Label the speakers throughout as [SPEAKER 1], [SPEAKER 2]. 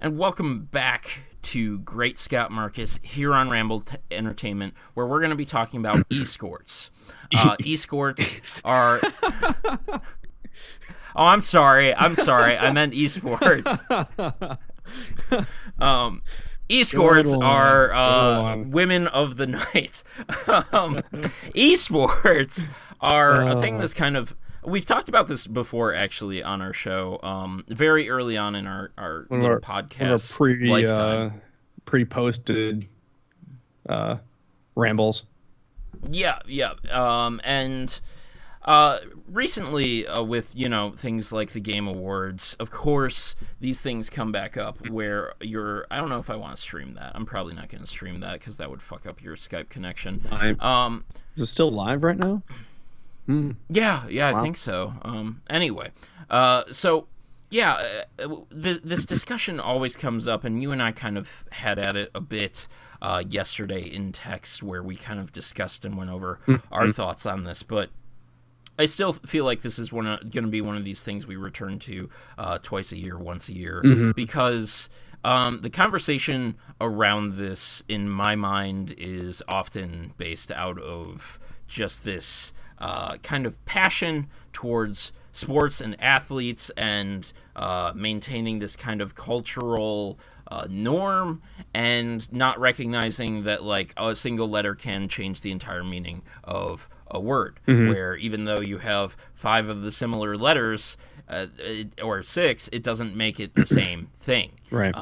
[SPEAKER 1] And welcome back to Great Scott Marcus here on Ramble Entertainment, where we're going to be talking about esports. Esports are. Oh, I'm sorry. I meant esports. Esports are women of the night. Esports are a thing that's kind of. We've talked about this before, actually, on our show, very early on in our little podcast lifetime.
[SPEAKER 2] Pre-posted rambles.
[SPEAKER 1] Yeah. And recently, with, things like the Game Awards, of course, these things come back up where I don't know if I want to stream that. I'm probably not going to stream that because that would fuck up your Skype connection.
[SPEAKER 2] Is it still live right now?
[SPEAKER 1] Yeah, wow. I think so. Anyway, this discussion always comes up, and you and I kind of had at it a bit yesterday in text where we kind of discussed and went over our thoughts on this, but I still feel like this is going to be one of these things we return to twice a year, once a year, because the conversation around this, in my mind, is often based out of just this kind of passion towards sports and athletes and maintaining this kind of cultural norm and not recognizing that like a single letter can change the entire meaning of a word, where even though you have 5 of the similar letters or 6, it doesn't make it the same thing.
[SPEAKER 2] Right.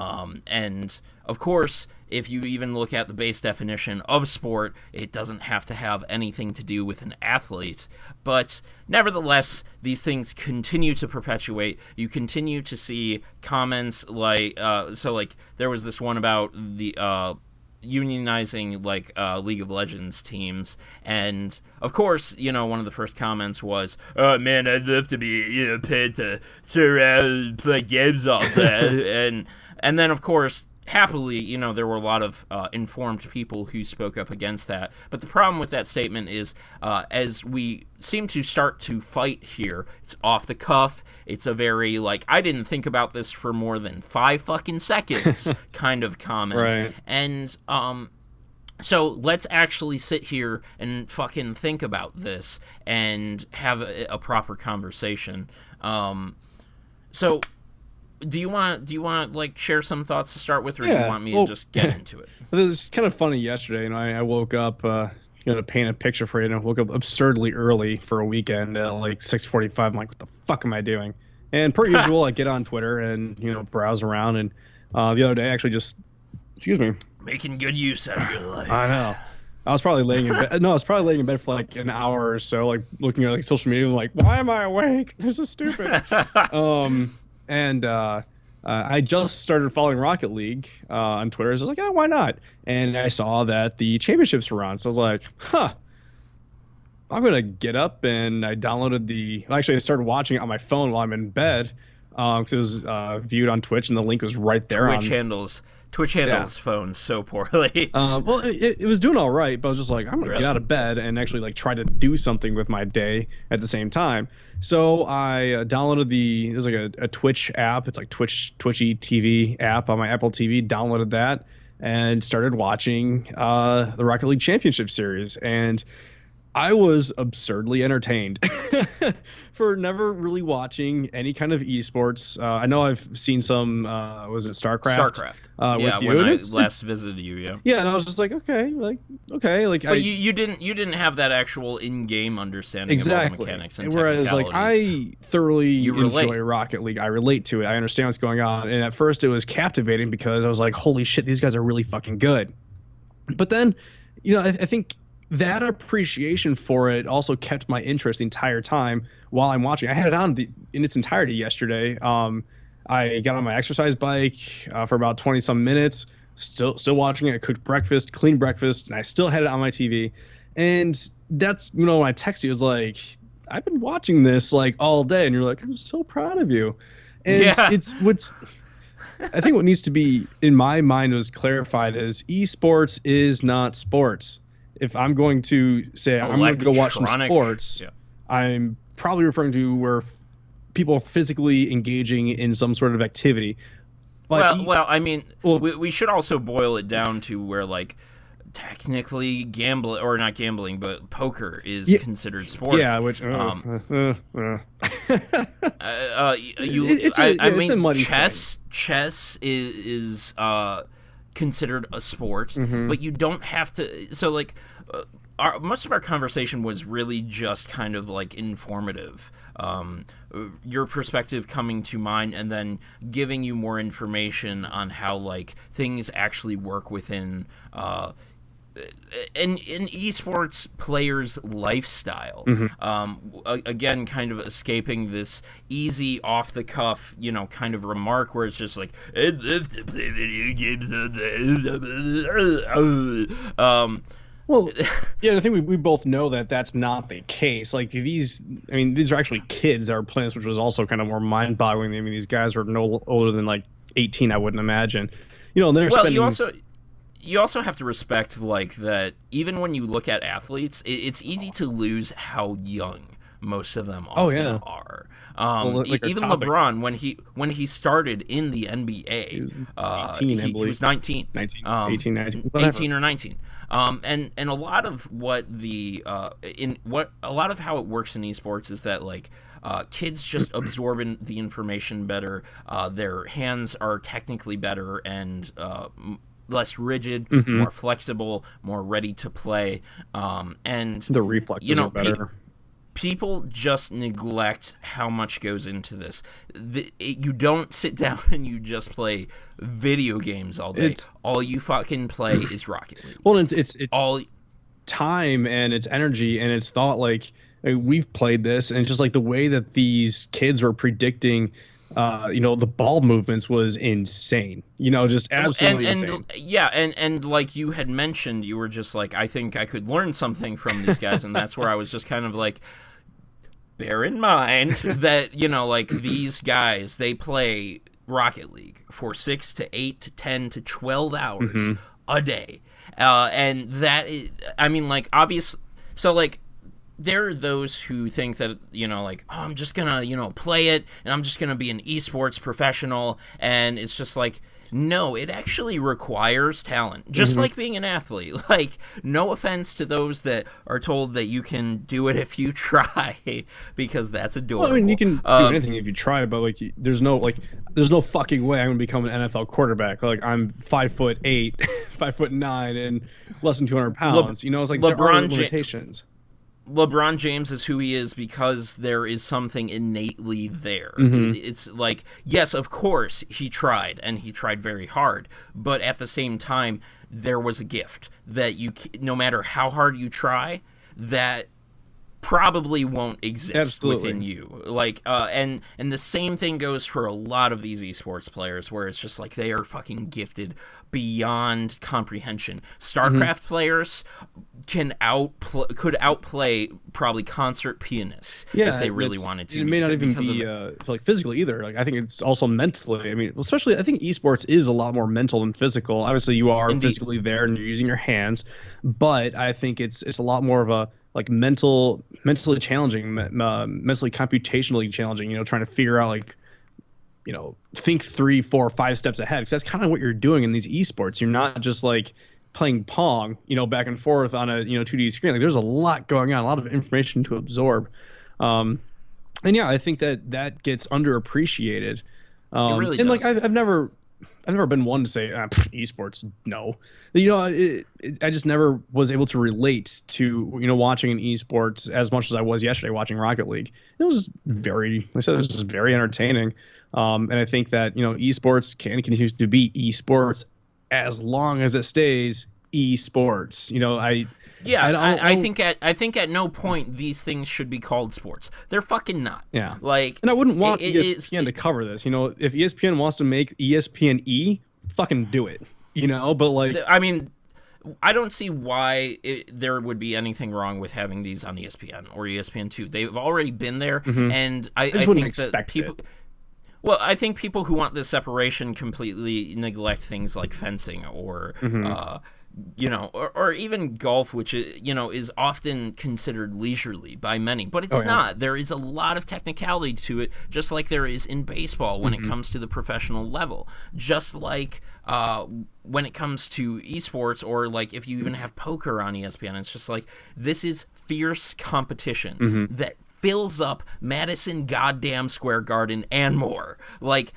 [SPEAKER 1] And of course, if you even look at the base definition of sport, it doesn't have to have anything to do with an athlete. But nevertheless, these things continue to perpetuate. You continue to see comments like, there was this one about the unionizing League of Legends teams, and of course, one of the first comments was, "Oh man, I'd love to be paid to play games all day," and then of course, happily, there were a lot of informed people who spoke up against that. But the problem with that statement is, as we seem to start to fight here, it's off the cuff. It's a very, I didn't think about this for more than 5 fucking seconds kind of comment.
[SPEAKER 2] Right.
[SPEAKER 1] And, so let's actually sit here and fucking think about this and have a proper conversation. So do you want share some thoughts to start with, or do you want me to just get into it?
[SPEAKER 2] It was kind of funny yesterday. I woke up, to paint a picture for you. I woke up absurdly early for a weekend at 6:45. I'm like, what the fuck am I doing? And per usual, I get on Twitter and browse around. And the other day, actually, excuse me,
[SPEAKER 1] making good use out of your life.
[SPEAKER 2] I know. I was probably laying in bed. No, I was probably laying in bed for an hour or so, looking at social media. I'm why am I awake? This is stupid. And I just started following Rocket League on Twitter. So I was like, why not? And I saw that the championships were on. So I was like, I'm going to get up. And I downloaded actually, I started watching it on my phone while I'm in bed because it was viewed on Twitch, and the link was right there.
[SPEAKER 1] Twitch handles phones so poorly.
[SPEAKER 2] Well, it was doing all right, but I was just like, I'm going to get out of bed and actually try to do something with my day at the same time. So I downloaded there's a Twitch app. It's Twitchy TV app on my Apple TV. Downloaded that and started watching the Rocket League Championship Series. And I was absurdly entertained for never really watching any kind of esports. I know I've seen some, was it StarCraft?
[SPEAKER 1] Yeah,
[SPEAKER 2] with you.
[SPEAKER 1] When I last visited you, yeah.
[SPEAKER 2] Yeah, and I was just like, okay.
[SPEAKER 1] But you didn't have that actual in-game understanding of all the mechanics and
[SPEAKER 2] whereas, I thoroughly enjoy Rocket League. I relate to it. I understand what's going on. And at first it was captivating because I was like, holy shit, these guys are really fucking good. But then, I think that appreciation for it also kept my interest the entire time while I'm watching. I had it on in its entirety yesterday. I got on my exercise bike for about 20 some minutes, still watching it. I cooked breakfast, cleaned breakfast, and I still had it on my TV. And that's, when I text you, it was like, I've been watching this all day. And you're like, I'm so proud of you. And I think what needs to be, in my mind, was clarified is esports is not sports. If I'm going to say I'm going to go watch some sports, I'm probably referring to where people are physically engaging in some sort of activity.
[SPEAKER 1] Well, I mean, we should also boil it down to where, like, technically gambling, or not gambling, but poker is considered sport.
[SPEAKER 2] Yeah, which
[SPEAKER 1] I
[SPEAKER 2] mean,
[SPEAKER 1] chess is considered a sport, but you don't have to. So, like, most of our conversation was really just kind of like informative. Your perspective coming to mind, and then giving you more information on how, like, things actually work within an esports player's lifestyle. Again, kind of escaping this easy, off the cuff, kind of remark where it's just like, it's to play video games.
[SPEAKER 2] Well, yeah, I think we both know that that's not the case. Like, these are actually kids that are playing this, which was also kind of more mind-boggling. I mean, these guys are no older than like 18, I wouldn't imagine. And they're spending.
[SPEAKER 1] You also have to respect, like, that even when you look at athletes, it's easy to lose how young most of them often are. Even LeBron, when he started in the NBA, he was 19.
[SPEAKER 2] 18, 19.
[SPEAKER 1] 18 or 19. And a lot of what a lot of how it works in esports is that, like, kids just absorb the information better. Their hands are technically better and less rigid, more flexible, more ready to play, and
[SPEAKER 2] the reflexes are better.
[SPEAKER 1] People just neglect how much goes into this. You don't sit down and you just play video games all day. All you fucking play is Rocket League.
[SPEAKER 2] Well, it's all time, and it's energy, and it's thought. Like, we've played this, and just like the way that these kids were predicting the ball movements was insane. Just absolutely insane.
[SPEAKER 1] And like you had mentioned, you were just like, I think I could learn something from these guys, and that's where I was just kind of like, bear in mind that, like, these guys, they play Rocket League for 6 to 8 to 10 to 12 hours a day. And that is, I mean, like, obvious. So, like, there are those who think that, like, oh, I'm just gonna, play it, and I'm just gonna be an esports professional, and it's just like, no, it actually requires talent, just like being an athlete. Like, no offense to those that are told that you can do it if you try, because that's adorable.
[SPEAKER 2] Well, I mean, you can do anything if you try, but like, there's no fucking way I'm gonna become an NFL quarterback. Like, I'm 5'8", 5'9", and less than 200 pounds. It's like, there are limitations.
[SPEAKER 1] LeBron James is who he is because there is something innately there. It's like, yes, of course, he tried, and he tried very hard, but at the same time, there was a gift that no matter how hard you try, that probably won't exist within you. Like, and the same thing goes for a lot of these esports players, where it's just like, they are fucking gifted beyond comprehension. StarCraft players could outplay probably concert pianists if they really wanted to.
[SPEAKER 2] It may not even be like physically either. Like, I think it's also mentally. I mean, especially, I think esports is a lot more mental than physical. Obviously, you are physically there and you're using your hands, but I think it's a lot more of a, like, mentally challenging, mentally computationally challenging, trying to figure out, like, think 3, 4, 5 steps ahead, because that's kind of what you're doing in these esports. You're not just like playing Pong, back and forth on a 2D screen. Like, there's a lot going on, a lot of information to absorb. And yeah, I think that gets underappreciated.
[SPEAKER 1] It really
[SPEAKER 2] and
[SPEAKER 1] does.
[SPEAKER 2] Like, I've never been one to say esports, no. I just never was able to relate to watching an esports as much as I was yesterday watching Rocket League. It was very entertaining. And I think that esports can continue to be esports as long as it stays esports.
[SPEAKER 1] I think at no point these things should be called sports. They're fucking not.
[SPEAKER 2] Yeah.
[SPEAKER 1] Like,
[SPEAKER 2] and I wouldn't want ESPN to cover this. If ESPN wants to make ESPN fucking do it. But like,
[SPEAKER 1] I mean, I don't see why there would be anything wrong with having these on ESPN or ESPN2. They've already been there, and I think that people. Well, I think people who want this separation completely neglect things like fencing or or even golf, which is often considered leisurely by many, but it's not. There is a lot of technicality to it, just like there is in baseball when it comes to the professional level. Just like when it comes to esports, or like if you even have poker on ESPN, it's just like this is fierce competition that fills up Madison goddamn Square Garden and more. Like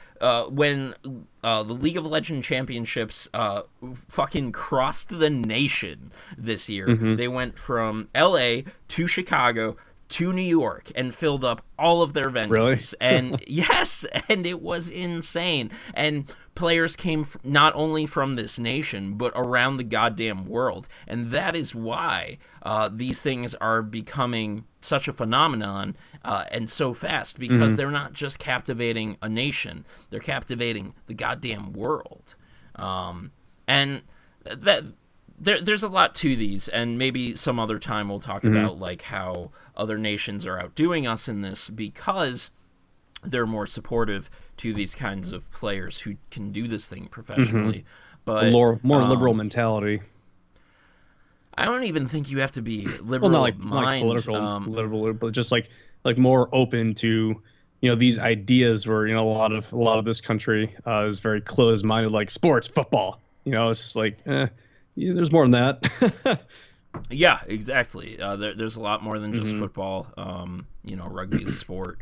[SPEAKER 1] when the League of Legends championships fucking crossed the nation this year. They went from LA to Chicago to New York and filled up all of their venues.
[SPEAKER 2] Really?
[SPEAKER 1] And yes, and it was insane. And players came not only from this nation, but around the goddamn world. And that is why these things are becoming such a phenomenon and so fast, because they're not just captivating a nation, they're captivating the goddamn world. And that there's a lot to these, and maybe some other time we'll talk about like how other nations are outdoing us in this, because they're more supportive to these kinds of players who can do this thing professionally. But
[SPEAKER 2] a more liberal mentality.
[SPEAKER 1] I don't even think you have to be liberal,
[SPEAKER 2] not like political liberal, but just like more open to these ideas where a lot of this country is very closed-minded, like sports, football. It's like there's more than that.
[SPEAKER 1] Yeah, exactly. There's a lot more than just football. Rugby is a sport.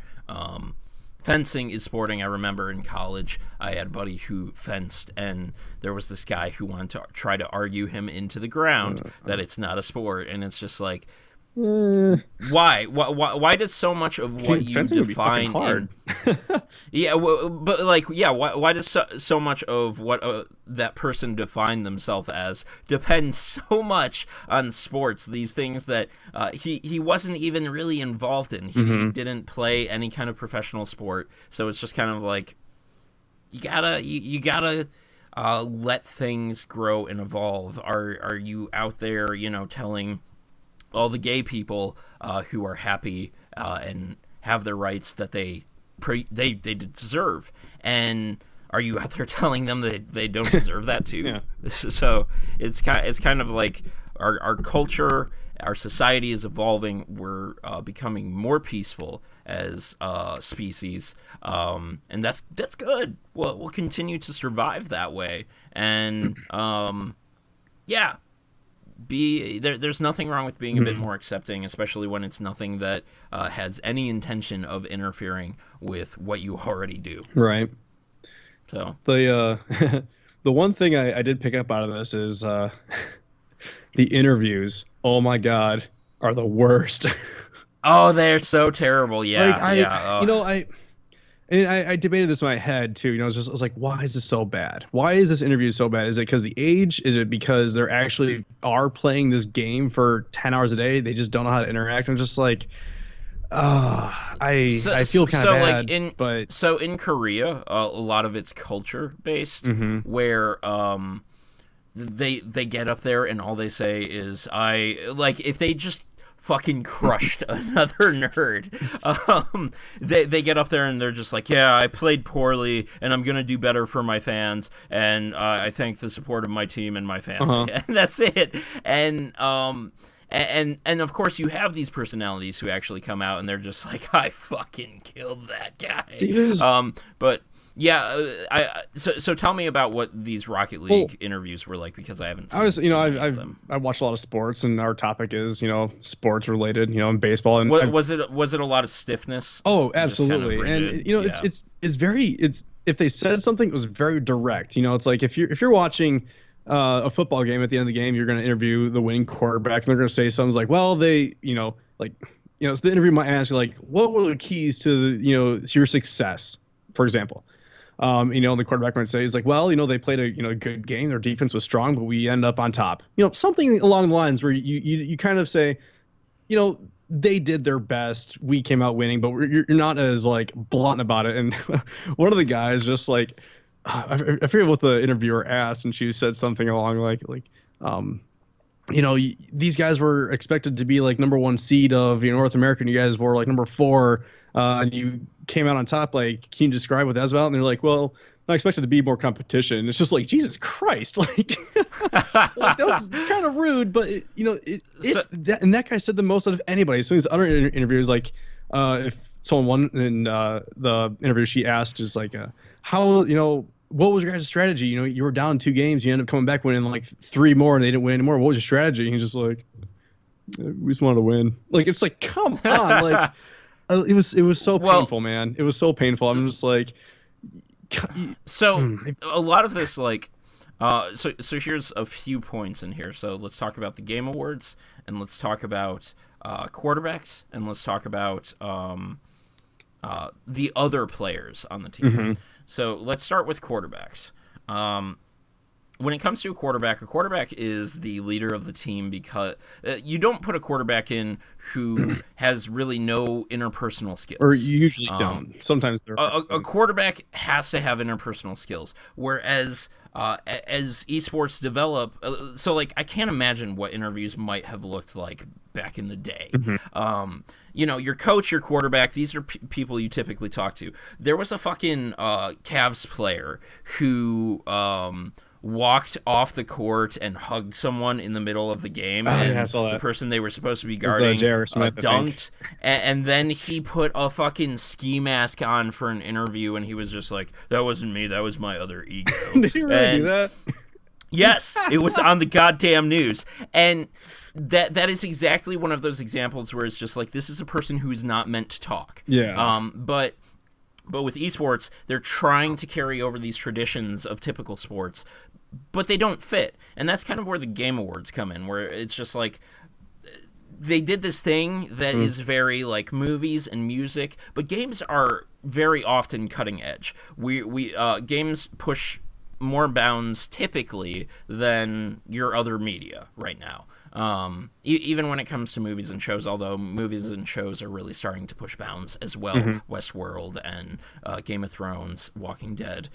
[SPEAKER 1] Fencing is sporting. I remember in college, I had a buddy who fenced, and there was this guy who wanted to try to argue him into the ground that it's not a sport, and it's just like, why? Why does so much of what you define
[SPEAKER 2] hard.
[SPEAKER 1] Why does so much of what that person defined themselves as depends so much on sports? These things that he wasn't even really involved in. He didn't play any kind of professional sport, so it's just kind of like you gotta let things grow and evolve. Are you out there, telling all the gay people who are happy and have their rights that they deserve, and are you out there telling them that they don't deserve that too? So it's kind of like our culture, our society is evolving. We're becoming more peaceful as a species, and that's good. We'll continue to survive that way, and there's nothing wrong with being a bit more accepting, especially when it's nothing that has any intention of interfering with what you already do.
[SPEAKER 2] Right.
[SPEAKER 1] So
[SPEAKER 2] the one thing I did pick up out of this is the interviews. Oh my God, are the worst.
[SPEAKER 1] Oh, they're so terrible. Yeah.
[SPEAKER 2] I debated this in my head too. I was like, why is this so bad? Why is this interview so bad? Is it because the age? Is it because they're actually are playing this game for 10 hours a day? They just don't know how to interact. I'm just like, I feel kind of bad.
[SPEAKER 1] So in Korea, a lot of it's culture based, where they get up there and all they say is if they just fucking crushed another nerd. They get up there and they're just like, yeah, I played poorly and I'm gonna do better for my fans, and I thank the support of my team and my family, and that's it. And of course you have these personalities who actually come out and they're just like, I fucking killed that guy. But yeah, so tell me about what these Rocket League interviews were like, because I haven't seen
[SPEAKER 2] I watched a lot of sports, and our topic is sports related, in baseball. And
[SPEAKER 1] was it a lot of stiffness?
[SPEAKER 2] Oh, absolutely. And it's very if they said something, it was very direct. It's like if you're watching a football game, at the end of the game, you're going to interview the winning quarterback, and they're going to say something like, well, so the interview might ask you, like, what were the keys to your success, for example. The quarterback might say, he's like, well, they played a good game. Their defense was strong, but we end up on top. Something along the lines where you kind of say, they did their best. We came out winning, but you're not as like blunt about it. And one of the guys just like, I forget what the interviewer asked, and she said something along these guys were expected to be like number 1 seed of North America, and you guys were like number 4. And you came out on top. Like, can you describe what that was about? And they're like, well, I expected to be more competition. It's just like, Jesus Christ, like, like that was kind of rude, but that guy said the most out of anybody. So these other interviews, like, if someone won in the interview, she asked, is like, how, what was your guys' strategy? You were down 2 games, you ended up coming back winning like 3 more, and they didn't win anymore. What was your strategy? And he's just like, we just wanted to win. Like, it's like, come on, like, it was so painful, man. It was so painful. I'm just like.
[SPEAKER 1] So a lot of this, like, so here's a few points in here. So let's talk about the Game Awards, and let's talk about quarterbacks, and let's talk about the other players on the team.
[SPEAKER 2] Mm-hmm.
[SPEAKER 1] So let's start with quarterbacks. When it comes to a quarterback is the leader of the team, because you don't put a quarterback in who has really no interpersonal skills.
[SPEAKER 2] Or you usually don't. Sometimes they're
[SPEAKER 1] a quarterback has to have interpersonal skills. Whereas as esports develop, so like I can't imagine what interviews might have looked like back in the day.
[SPEAKER 2] Mm-hmm.
[SPEAKER 1] Your coach, your quarterback, these are people you typically talk to. There was a fucking Cavs player who walked off the court and hugged someone in the middle of the game, and the person they were supposed to be guarding dunked, and then he put a fucking ski mask on for an interview, and he was just like, that wasn't me, that was my other ego.
[SPEAKER 2] Did he really do that?
[SPEAKER 1] Yes, it was on the goddamn news. And that is exactly one of those examples where it's just like, this is a person who's not meant to talk.
[SPEAKER 2] Yeah.
[SPEAKER 1] But with esports, they're trying to carry over these traditions of typical sports, but they don't fit. And that's kind of where the Game Awards come in, where it's just like, they did this thing that is very like movies and music, but games are very often cutting edge. Games push more bounds typically than your other media right now. Even when it comes to movies and shows, although movies and shows are really starting to push bounds as well, Westworld and Game of Thrones, Walking Dead.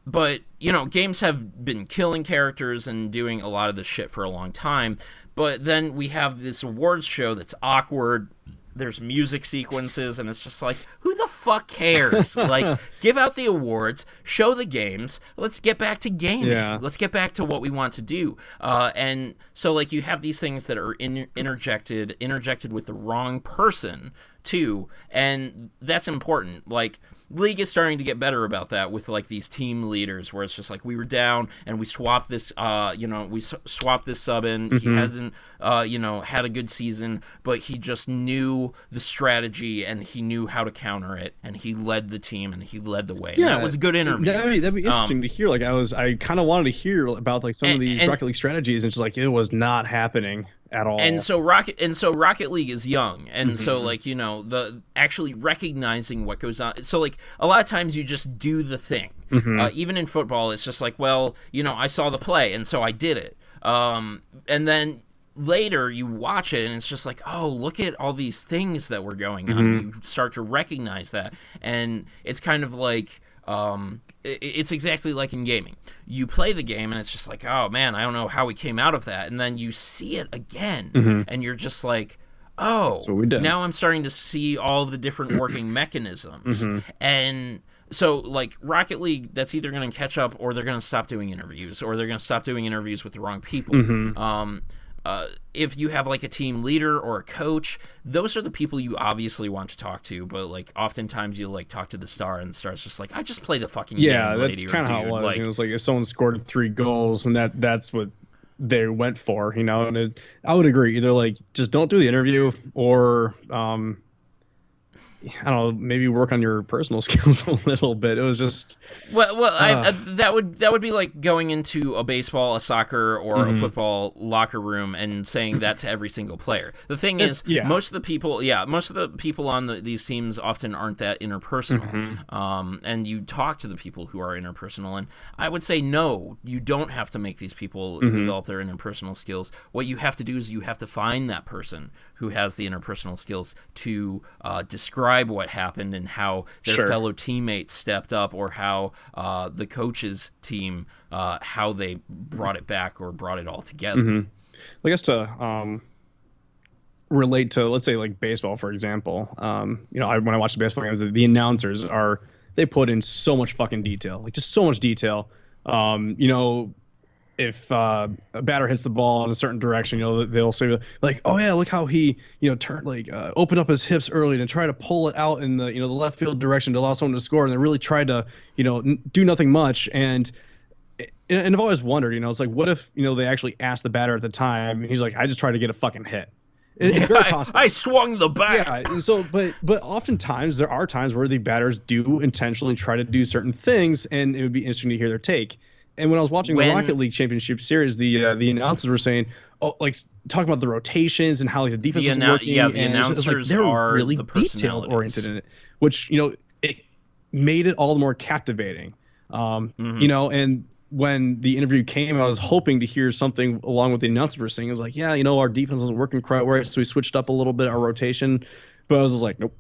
[SPEAKER 1] But, games have been killing characters and doing a lot of this shit for a long time. But then we have this awards show that's awkward. There's music sequences, and it's just like, who the fuck cares? Like, give out the awards, show the games, let's get back to gaming.
[SPEAKER 2] Yeah.
[SPEAKER 1] Let's get back to what we want to do. And so, like, you have these things that are interjected with the wrong person, too, and that's important. Like, League is starting to get better about that with like these team leaders, where it's just like, we were down and we swapped this swapped this sub in. He hasn't had a good season, but he just knew the strategy and he knew how to counter it, and he led the team and he led the way.
[SPEAKER 2] Yeah,
[SPEAKER 1] and that was a good interview.
[SPEAKER 2] That'd be interesting to hear. Like, I kind of wanted to hear about like some of these Rocket League strategies, and just like, it was not happening at all.
[SPEAKER 1] And so Rocket League is young, and so like, the actually recognizing what goes on. So like, a lot of times you just do the thing. Even in football, it's just like, well, I saw the play, and so I did it. And then later you watch it, and it's just like, oh, look at all these things that were going on. You start to recognize that, and it's kind of like, it's exactly like in gaming. You play the game, and it's just like, oh man, I don't know how we came out of that. And then you see it again, and you're just like, oh, now I'm starting to see all the different working mechanisms. And so, like, Rocket League, that's either going to catch up, or they're going to stop doing interviews, or they're going to stop doing interviews with the wrong people. If you have like a team leader or a coach, those are the people you obviously want to talk to, but like oftentimes you like talk to the star, and the star's just like, I just play the fucking game,
[SPEAKER 2] that's kind of how it was. Like, it was like, if someone scored 3 goals, and that's what they went for, and I would agree, either like, just don't do the interview, or I don't know, maybe work on your personal skills a little bit. It was just
[SPEAKER 1] that would be like going into a baseball, a soccer, or a football locker room and saying that to every single player. The thing is, most of the people on these teams often aren't that interpersonal. And you talk to the people who are interpersonal, and I would say, no, you don't have to make these people develop their interpersonal skills. What you have to do is you have to find that person who has the interpersonal skills to describe what happened and how their fellow teammates stepped up, or how the coach's team, how they brought it back or brought it all together.
[SPEAKER 2] I guess to relate to, let's say, like baseball, for example, when I watch the baseball games, the announcers are they put in so much fucking detail, like just so much detail. You know, if a batter hits the ball in a certain direction, you know, they'll say like, oh yeah, look how he, you know, turned like opened up his hips early and try to pull it out in the, you know, the left field direction to allow someone to score, and they really tried to, you know, do nothing much. And I've always wondered, you know, it's like, what if, you know, they actually asked the batter at the time, and he's like, I just tried to get a fucking hit. It's very possible.
[SPEAKER 1] I swung the bat.
[SPEAKER 2] Yeah. So, but oftentimes there are times where the batters do intentionally try to do certain things, and it would be interesting to hear their take. And when I was watching the Rocket League Championship Series, the announcers were saying, oh, like talking about the rotations and how like the defense is working.
[SPEAKER 1] Yeah, the announcers
[SPEAKER 2] like, they're
[SPEAKER 1] are
[SPEAKER 2] really
[SPEAKER 1] the
[SPEAKER 2] detail oriented in it, which, you know, it made it all the more captivating. You know, and when the interview came, I was hoping to hear something along with the announcers were saying. It was like, yeah, you know, our defense wasn't working quite right, so we switched up a little bit our rotation. But I was just like, nope.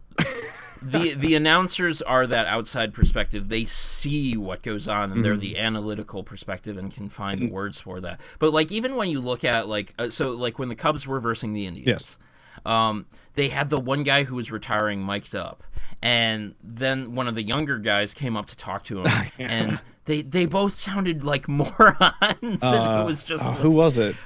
[SPEAKER 1] The announcers are that outside perspective. They see what goes on, and they're the analytical perspective and can find the words for that. But like, even when you look at like, so like when the Cubs were versing the Indians, they had the one guy who was retiring mic'd up, and then one of the younger guys came up to talk to him, and they both sounded like morons, and it was just
[SPEAKER 2] who was it?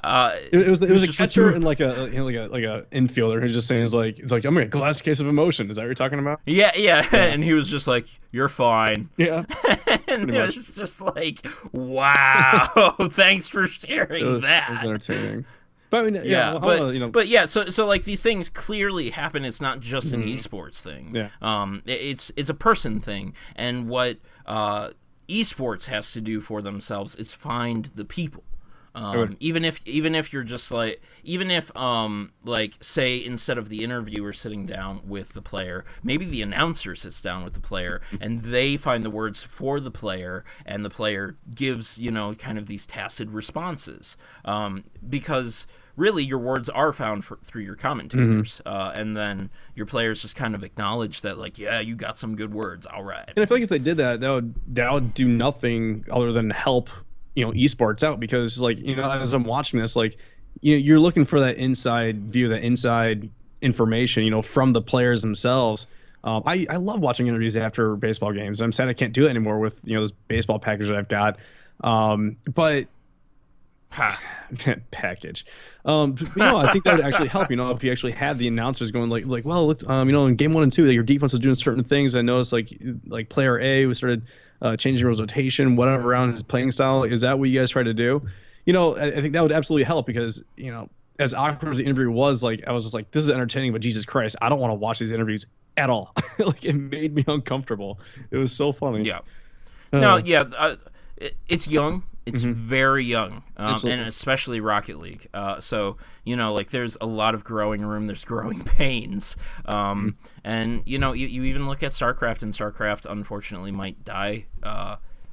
[SPEAKER 2] It was a catcher and like a, you know, like a infielder who's just saying it's like I'm in a glass case of emotion. Is that what you're talking about?
[SPEAKER 1] Yeah. And he was just like, "You're fine."
[SPEAKER 2] Yeah.
[SPEAKER 1] And it was just like, wow, thanks for sharing that.
[SPEAKER 2] It was entertaining. But I mean, you know,
[SPEAKER 1] but yeah, so like these things clearly happen. It's not just an esports thing.
[SPEAKER 2] Yeah.
[SPEAKER 1] It's a person thing, and what esports has to do for themselves is find the people. Even if you're just like, even if like, say, instead of the interviewer sitting down with the player, maybe the announcer sits down with the player and they find the words for the player, and the player gives, you know, kind of these tacit responses, because really your words are found through your commentators, and then your players just kind of acknowledge that, like, yeah, you got some good words, all right.
[SPEAKER 2] And I feel like if they did that, that would do nothing other than help, you know, esports out, because like, you know, as I'm watching this, like, you're looking for that inside view, that inside information, you know, from the players themselves. I love watching interviews after baseball games. I'm sad I can't do it anymore with, you know, this baseball package that I've got. But package. You know, I think that would actually help, you know, if you actually had the announcers going like, well, look, you know, in game 1 and 2, your defense was doing certain things. I noticed like player A was started changing his rotation, whatever, around his playing style. Is that what you guys try to do? You know, I think that would absolutely help, because, you know, as awkward as the interview was, like, I was just like, this is entertaining, but Jesus Christ, I don't want to watch these interviews at all. Like, it made me uncomfortable. It was so funny.
[SPEAKER 1] Yeah. It's young. It's very young, and especially Rocket League. So, you know, like, there's a lot of growing room. There's growing pains. And, you know, you even look at StarCraft, and StarCraft, unfortunately, might die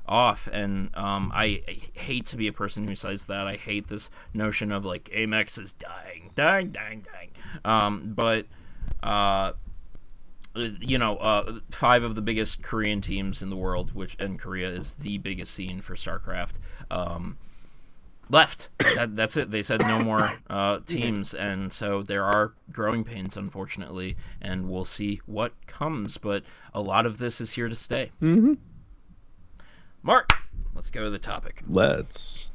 [SPEAKER 1] off. And I hate to be a person who says that. I hate this notion of, like, Amex is dying. But you know, 5 of the biggest Korean teams in the world, and Korea is the biggest scene for StarCraft, left. That's it. They said no more teams, and so there are growing pains, unfortunately, and we'll see what comes, but a lot of this is here to stay. Mark, let's go to the topic.
[SPEAKER 2] Let's.